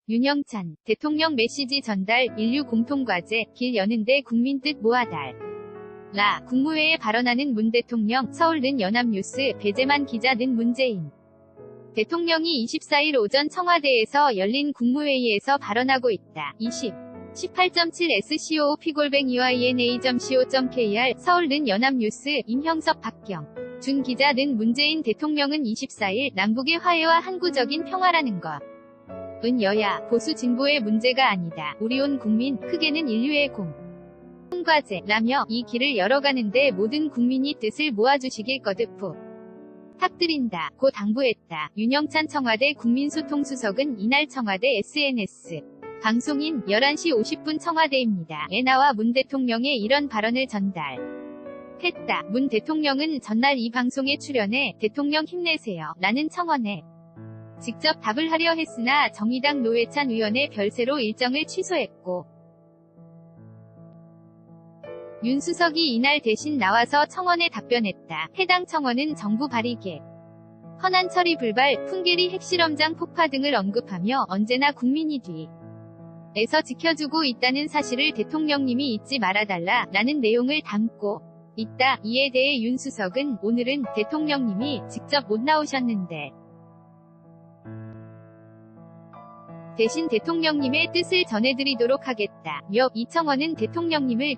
윤영찬, 대통령 메시지 전달, 인류 공통과제, 길 여는데 국민 뜻 모아달. 국무회에 발언하는 문 대통령, 서울는 연합뉴스, 배재만 기자는 문재인 대통령이 24일 오전 청와대에서 열린 국무회의에서 발언하고 있다. 18.7SCOP-EYNA.co.kr 서울는 연합뉴스, 임형섭 박경 준 기자는 문재인 대통령은 24일 남북의 화해와 항구적인 평화라는 것. 은 여야, 보수 진보의 문제가 아니다. 우리 온 국민, 크게는 인류의 공과제라며 이 길을 열어가는데 모든 국민이 뜻을 모아주시길 거듭 부탁드린다. 고 당부했다. 윤영찬 청와대 국민소통수석은 이날 청와대 SNS 방송인 11시 50분 청와대입니다. 에 나와 문 대통령의 이런 발언을 전달했다. 문 대통령은 전날 이 방송에 출연해 대통령 힘내세요 라는 청원에 직접 답을 하려 했으나 정의당 노회찬 의원의 별세로 일정을 취소했고 윤 수석이 이날 대신 나와서 청원에 답변했다. 해당 청원은 정부 발의계, 헌안 처리 불발, 풍계리 핵실험장 폭파 등을 언급하며 언제나 국민이 뒤에서 지켜주고 있다는 사실을 대통령님이 잊지 말아달라 라는 내용을 담고 있다. 이에 대해 윤 수석은 오늘은 대통령님이 직접 못 나오셨는데 대신 대통령님의 뜻을 전해드리도록 하겠다. 이 청원은 대통령님을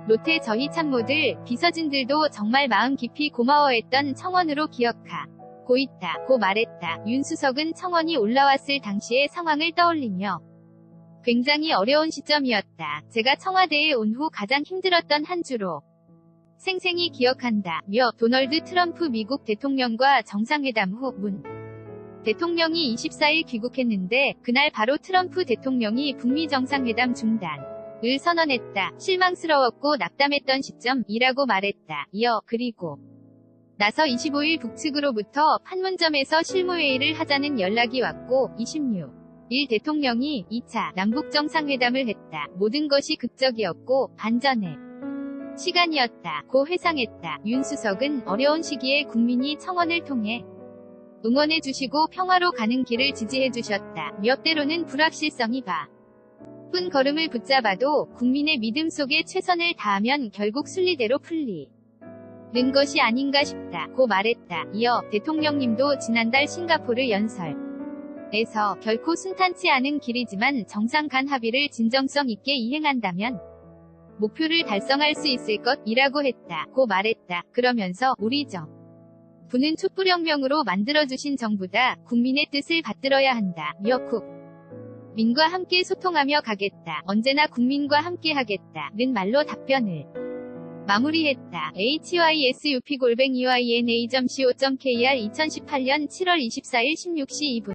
비롯해 저희 참모들, 비서진들도 정말 마음 깊이 고마워했던 청원으로 기억하고 있다. 고 말했다. 윤 수석은 청원이 올라왔을 당시의 상황을 떠올리며 굉장히 어려운 시점이었다. 제가 청와대에 온 후 가장 힘들었던 한 주로 생생히 기억한다. 도널드 트럼프 미국 대통령과 정상회담 후 문 대통령이 24일 귀국했는데 그날 바로 트럼프 대통령이 북미 정상회담 중단을 선언했다. 실망스러웠고 낙담했던 시점이라고 말했다. 그리고 나서 25일 북측으로부터 판문점에서 실무회의를 하자는 연락이 왔고 26일 대통령이 2차 남북 정상회담을 했다. 모든 것이 극적이었고 반전의 시간이었다. 고 회상했다. 윤 수석은 어려운 시기에 국민이 청원을 통해 응원해주시고 평화로 가는 길을 지지해주셨다. 때로는 불확실성이 바쁜 걸음을 붙잡아도 국민의 믿음 속에 최선을 다하면 결국 순리대로 풀리는 것이 아닌가 싶다. 고 말했다. 대통령님도 지난달 싱가포르 연설에서 결코 순탄치 않은 길이지만 정상 간 합의를 진정성 있게 이행한다면 목표를 달성할 수 있을 것이라고 했다. 고 말했다. 그러면서 우리 부는 촛불혁명으로 만들어주신 정부다. 국민의 뜻을 받들어야 한다. 국민과 함께 소통하며 가겠다. 언제나 국민과 함께 하겠다.는 말로 답변을 마무리했다. hysup@eyna.co.kr 2018년 7월 24일 16시 2분